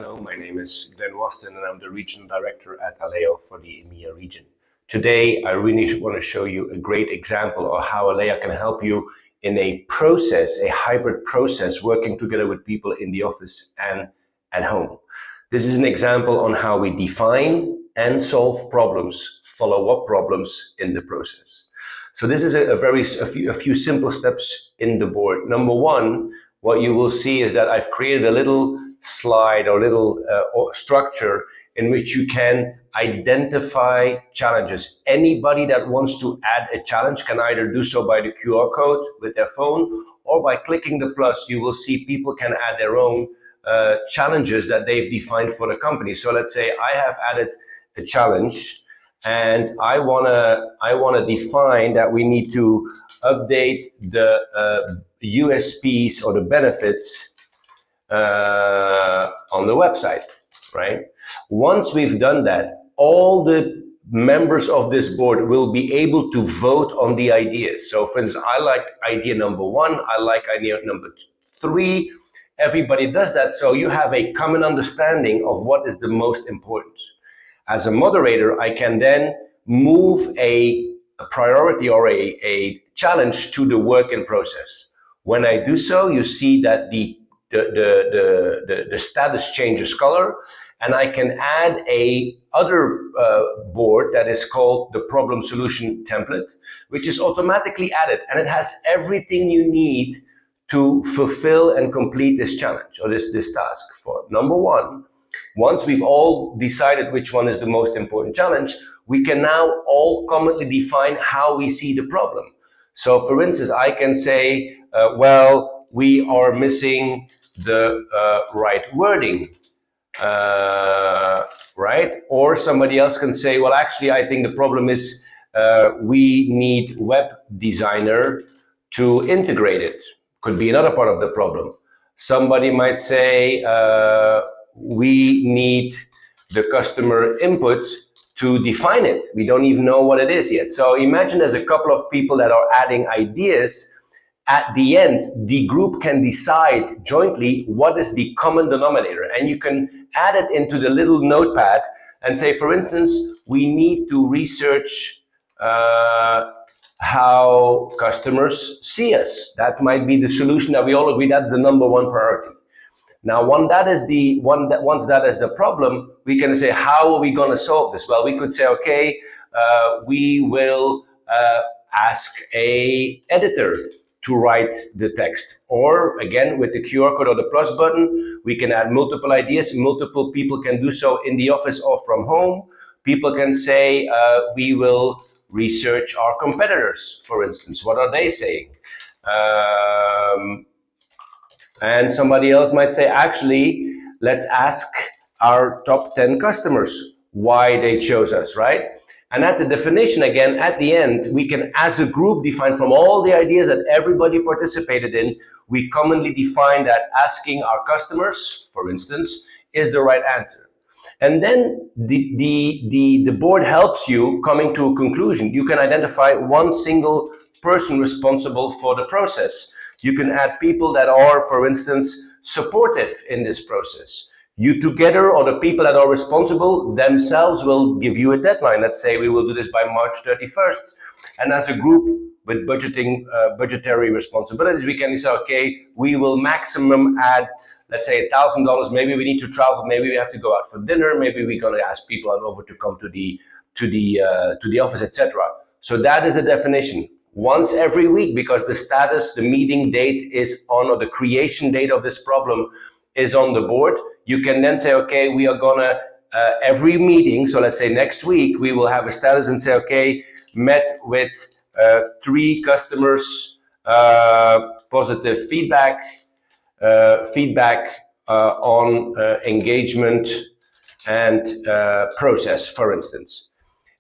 Hello, my name is Glenn Waston and I'm the Regional Director at Alleo for the EMEA region. Today, I really want to show you a great example of how Alleo can help you in a process, a hybrid process, working together with people in the office and at home. This is an example on how we define and solve problems, follow-up problems in the process. So this is a few simple steps in the board. Number one, what you will see is that I've created a little slide or little structure in which you can identify challenges. Anybody that wants to add a challenge can either do so by the QR code with their phone or by clicking the plus. You will see people can add their own challenges that they've defined for the company. So let's say I have added a challenge and I wanna define that we need to update the USPs or the benefits on the website, right? Once we've done that, all the members of this board will be able to vote on the ideas. So for instance, I like idea number one, I like idea number three. Everybody does that, so you have a common understanding of what is the most important. As a moderator, I can then move a priority or a challenge to the work in process. When I do so, you see that the status changes color, and I can add a other board that is called the problem solution template, which is automatically added, and it has everything you need to fulfill and complete this challenge or this task. For number one, once we've all decided which one is the most important challenge, we can now all commonly define how we see the problem. So for instance, I can say, well, we are missing the right wording, right? Or somebody else can say, well, actually, I think the problem is we need web designer to integrate it. Could be another part of the problem. Somebody might say, we need the customer input to define it. We don't even know what it is yet. So imagine there's a couple of people that are adding ideas. At the end, the group can decide jointly what is the common denominator, and you can add it into the little notepad and say, for instance, we need to research how customers see us. That might be the solution that we all agree that's the number one priority. Now, once that is the problem, we can say, how are we going to solve this? Well, we could say, okay, we will ask a editor to write the text. Or again, with the QR code or the plus button, we can add multiple ideas. Multiple people can do so in the office or from home. People can say, we will research our competitors, for instance. What are they saying? And somebody else might say, actually, let's ask our top 10 customers why they chose us, right? And at the definition, again, at the end, we can, as a group, define from all the ideas that everybody participated in, we commonly define that asking our customers, for instance, is the right answer. And then the board helps you coming to a conclusion. You can identify one single person responsible for the process. You can add people that are, for instance, supportive in this process. You together, or the people that are responsible themselves, will give you a deadline. Let's say we will do this by March 31st. And as a group with budgetary responsibilities, we can say, okay, we will maximum add, let's say $1,000. Maybe we need to travel. Maybe we have to go out for dinner. Maybe we're going to ask people over to come to the office, etc. So that is the definition. Once every week, because the status, the meeting date is on, or the creation date of this problem is on the board. You can then say, okay, we are gonna, every meeting, so let's say next week, we will have a status and say, okay, met with 3 customers, positive feedback, on engagement and process, for instance.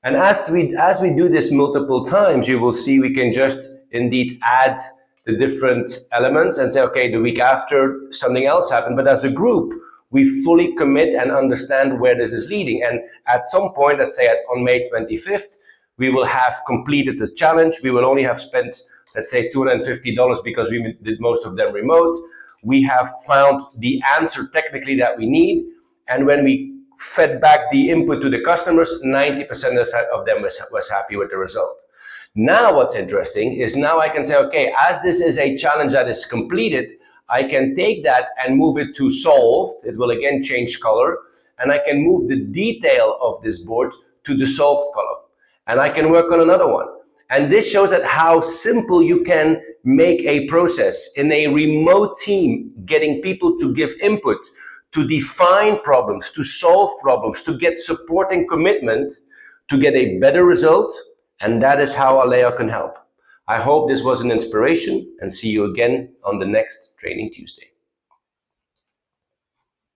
And as we do this multiple times, you will see we can just indeed add the different elements and say, okay, the week after something else happened. But as a group, we fully commit and understand where this is leading. And at some point, let's say on May 25th, we will have completed the challenge. We will only have spent, let's say, $250 because we did most of them remote. We have found the answer technically that we need. And when we fed back the input to the customers, 90% of them was happy with the result. Now what's interesting is now I can say, okay, as this is a challenge that is completed, I can take that and move it to solved. It will again change color, and I can move the detail of this board to the solved column. And I can work on another one. And this shows that how simple you can make a process in a remote team, getting people to give input, to define problems, to solve problems, to get support and commitment, to get a better result. And that is how Alleo can help. I hope this was an inspiration, and see you again on the next Training Tuesday.